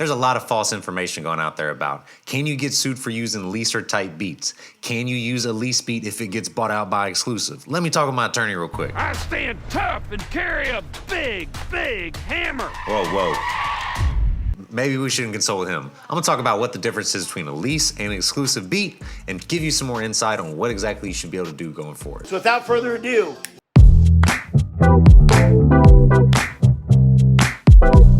There's a lot of false information going out there about, can you get sued for using leaser type beats? Can you use a lease beat if it gets bought out by exclusive? Let me talk with my attorney real quick. I stand tough and carry a big hammer. Whoa. Maybe we shouldn't consult with him. I'm gonna talk about what the difference is between a lease and an exclusive beat and give you some more insight on what exactly you should be able to do going forward. So without further ado,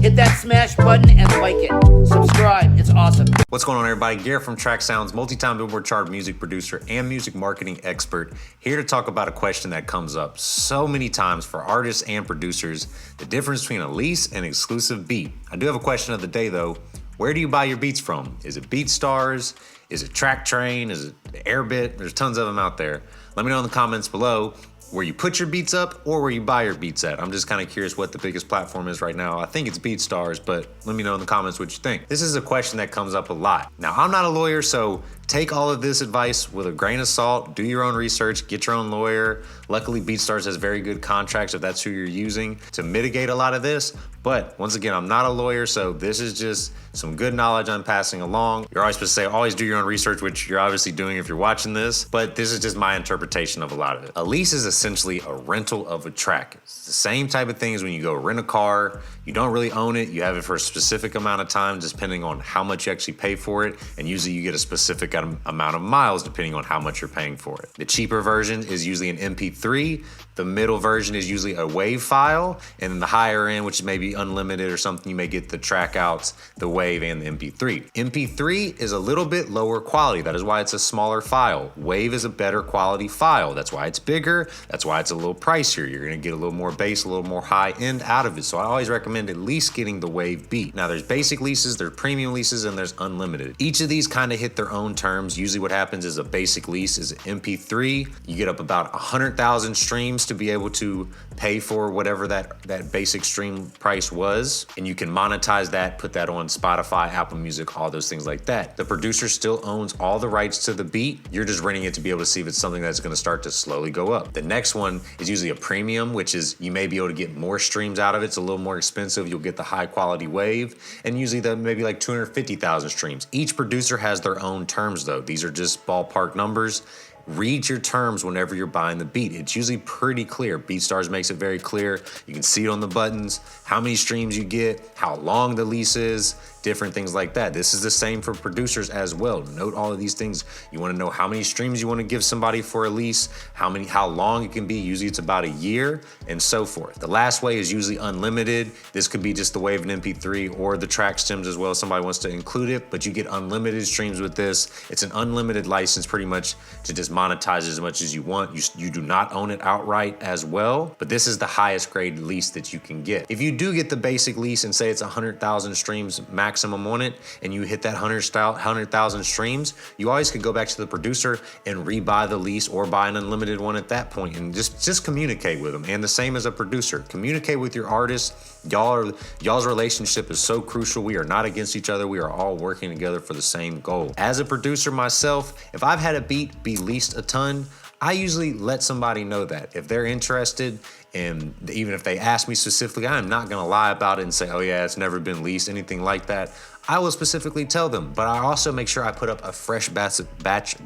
hit that smash button and like it. Subscribe, it's awesome. What's going on, everybody? Garrett from Track Sounds, multi-time Billboard chart music producer and music marketing expert, here to talk about a question that comes up so many times for artists and producers, the difference between a lease and exclusive beat. I do have a question of the day though. Where do you buy your beats from? Is it BeatStars? Is it Track Train? Is it Airbit? There's tons of them out there. Let me know in the comments below where you put your beats up or where you buy your beats at. I'm just kind of curious what the biggest platform is right now. I think it's BeatStars, but let me know in the comments what you think. This is a question that comes up a lot. Now, I'm not a lawyer, so take all of this advice with a grain of salt, do your own research, get your own lawyer. Luckily, BeatStars has very good contracts if that's who you're using to mitigate a lot of this. But once again, I'm not a lawyer, so this is just some good knowledge I'm passing along. You're always supposed to say, always do your own research, which you're obviously doing if you're watching this, but this is just my interpretation of a lot of it. A lease is essentially a rental of a track. It's the same type of thing as when you go rent a car. You don't really own it. You have it for a specific amount of time, depending on how much you actually pay for it. And usually you get a specific amount of miles, depending on how much you're paying for it. The cheaper version is usually an MP3. The middle version is usually a WAV file. And then the higher end, which may be unlimited or something, you may get the track outs, the WAV and the MP3. MP3 is a little bit lower quality. That is why it's a smaller file. WAV is a better quality file. That's why it's bigger. That's why it's a little pricier. You're gonna get a little more bass, a little more high end out of it. So I always recommend at least getting the WAV beat. Now there's basic leases, there's premium leases, and there's unlimited. Each of these kind of hit their own terms. Usually what happens is a basic lease is an MP3. You get up about 100,000 streams to be able to pay for whatever that basic stream price was. And you can monetize that, put that on Spotify, Apple Music, all those things like that. The producer still owns all the rights to the beat. You're just renting it to be able to see if it's something that's gonna start to slowly go up. The next one is usually a premium, which is you may be able to get more streams out of it. It's a little more expensive. You'll get the high quality WAV, and usually the maybe like 250,000 streams. Each producer has their own terms though. These are just ballpark numbers. Read your terms whenever you're buying the beat. It's usually pretty clear. BeatStars makes it very clear. You can see it on the buttons, how many streams you get, how long the lease is, different things like that. This is the same for producers as well. Note all of these things. You want to know how many streams you want to give somebody for a lease, how long it can be. Usually it's about a year and so forth. The last way is usually unlimited. This could be just the WAV and MP3 or the track stems as well. Somebody wants to include it, but you get unlimited streams with this. It's an unlimited license pretty much to just monetize as much as you want. You do not own it outright as well, but this is the highest grade lease that you can get. If you do get the basic lease and say it's 100,000 streams maximum on it, and you hit that 100,000 streams, you always could go back to the producer and rebuy the lease or buy an unlimited one at that point and just communicate with them. And the same as a producer, communicate with your artist. Y'all's relationship is so crucial. We are not against each other. We are all working together for the same goal. As a producer myself, if I've had a beat be leased a ton, I usually let somebody know that. If they're interested, and even if they ask me specifically, I'm not gonna lie about it and say, oh yeah, it's never been leased, anything like that. I will specifically tell them, but I also make sure I put up a fresh batch,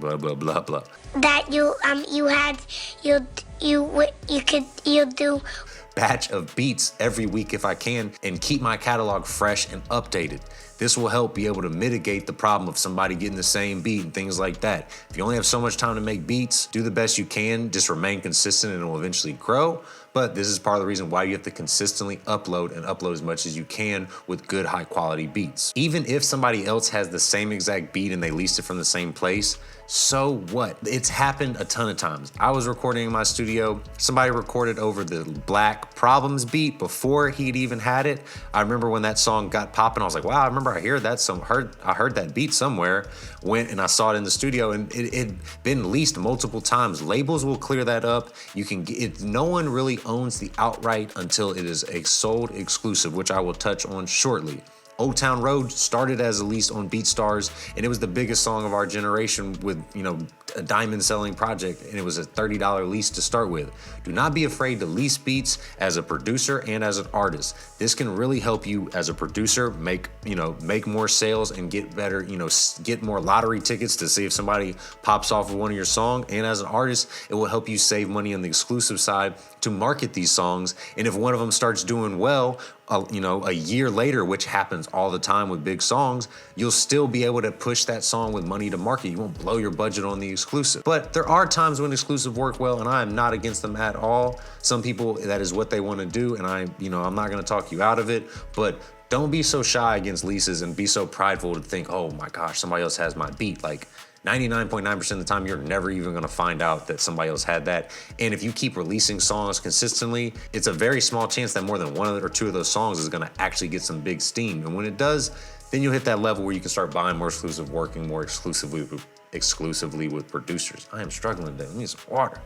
blah, blah, blah, blah. That you'll do batch of beats every week if I can, and keep my catalog fresh and updated. This will help be able to mitigate the problem of somebody getting the same beat and things like that. If you only have so much time to make beats, do the best you can, just remain consistent and it will eventually grow. But this is part of the reason why you have to consistently upload as much as you can with good high quality beats. Even if somebody else has the same exact beat and they leased it from the same place, so what? It's happened a ton of times. I was recording in my studio. Somebody recorded over the Black Problems beat before he'd even had it. I remember when that song got popping, I was like, wow, I remember I heard that beat somewhere. Went and I saw it in the studio, and it'd been leased multiple times. Labels will clear that up. You can get it. No one really owns the outright until it is a sold exclusive, which I will touch on shortly. Old Town Road started as a lease on BeatStars, and it was the biggest song of our generation with, a diamond selling project and it was a $30 lease to start with. Do not be afraid to lease beats as a producer and as an artist. This can really help you as a producer make more sales and get better, get more lottery tickets to see if somebody pops off of one of your songs. And as an artist, it will help you save money on the exclusive side to market these songs. And if one of them starts doing well, a year later, which happens all the time with big songs, you'll still be able to push that song with money to market. You won't blow your budget on the exclusive. But there are times when exclusive work well, and I am not against them at all. Some people, that is what they want to do, and I'm not going to talk you out of it, but don't be so shy against leases and be so prideful to think, oh my gosh, somebody else has my beat. Like 99.9% of the time, you're never even going to find out that somebody else had that. And if you keep releasing songs consistently, it's a very small chance that more than one or two of those songs is going to actually get some big steam. And when it does, then you'll hit that level where you can start buying more exclusive, working more exclusively with producers. I am struggling today. I need some water.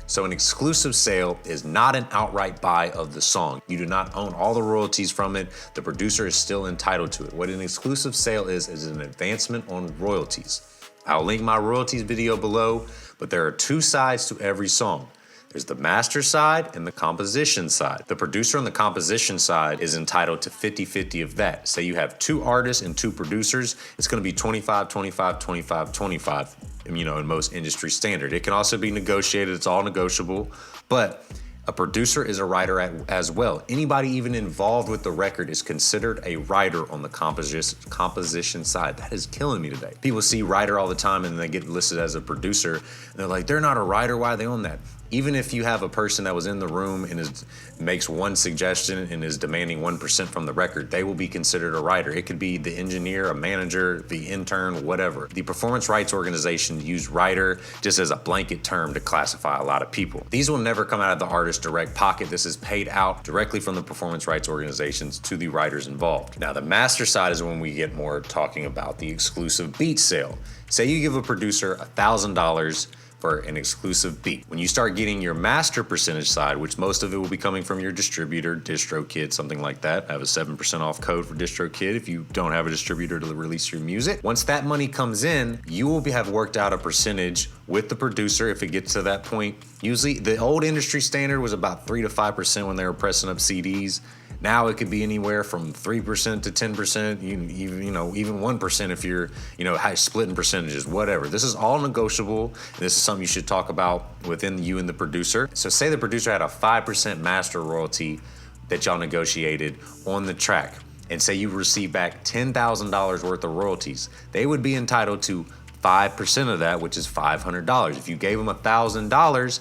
So an exclusive sale is not an outright buy of the song. You do not own all the royalties from it. The producer is still entitled to it. What an exclusive sale is an advancement on royalties. I'll link my royalties video below, but there are two sides to every song. There's the master side and the composition side. The producer on the composition side is entitled to 50-50 of that. Say you have two artists and two producers, it's gonna be 25, 25, 25, 25, in most industry standard. It can also be negotiated, it's all negotiable, but a producer is a writer as well. Anybody even involved with the record is considered a writer on the composition side. That is killing me today. People see writer all the time and they get listed as a producer. And they're like, they're not a writer, why do they own that? Even if you have a person that was in the room and makes one suggestion and is demanding 1% from the record, they will be considered a writer. It could be the engineer, a manager, the intern, whatever. The performance rights organization use writer just as a blanket term to classify a lot of people. These will never come out of the artist's direct pocket. This is paid out directly from the performance rights organizations to the writers involved. Now, the master side is when we get more talking about the exclusive beat sale. Say you give a producer $1,000 for an exclusive beat. When you start getting your master percentage side, which most of it will be coming from your distributor, DistroKid, something like that. I have a 7% off code for DistroKid if you don't have a distributor to release your music. Once that money comes in, you will have worked out a percentage with the producer if it gets to that point. Usually, the old industry standard was about 3 to 5% when they were pressing up CDs. Now it could be anywhere from 3% to 10%, even 1% if you're, high splitting percentages, whatever. This is all negotiable. And this is something you should talk about within you and the producer. So say the producer had a 5% master royalty that y'all negotiated on the track, and say you receive back $10,000 worth of royalties. They would be entitled to 5% of that, which is $500. If you gave them $1,000,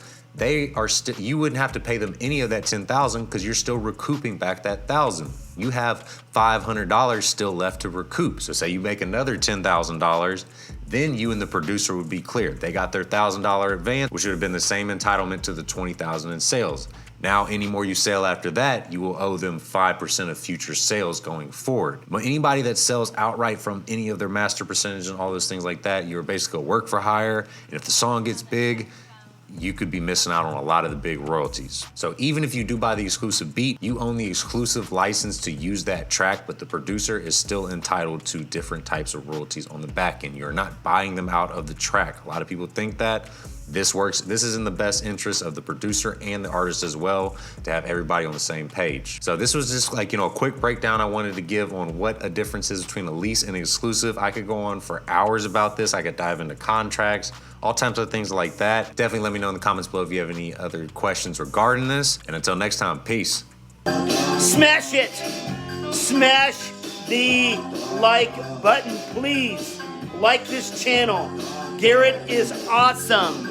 you wouldn't have to pay them any of that $10,000 because you're still recouping back that $1,000. You have $500 still left to recoup. So say you make another $10,000, then you and the producer would be clear. They got their $1,000 advance, which would have been the same entitlement to the $20,000 in sales. Now, any more you sell after that, you will owe them 5% of future sales going forward. But anybody that sells outright from any of their master percentage and all those things like that, you're basically a work for hire. And if the song gets big, you could be missing out on a lot of the big royalties. So even if you do buy the exclusive beat, you own the exclusive license to use that track, but the producer is still entitled to different types of royalties on the back end. You're not buying them out of the track. A lot of people think that. This works. This is in the best interest of the producer and the artist as well, to have everybody on the same page. So this was just like, a quick breakdown I wanted to give on what a difference is between a lease and an exclusive. I could go on for hours about this. I could dive into contracts, all types of things like that. Definitely let me know in the comments below if you have any other questions regarding this. And until next time, peace. Smash it! Smash the like button, please. Like this channel. Garrett is awesome.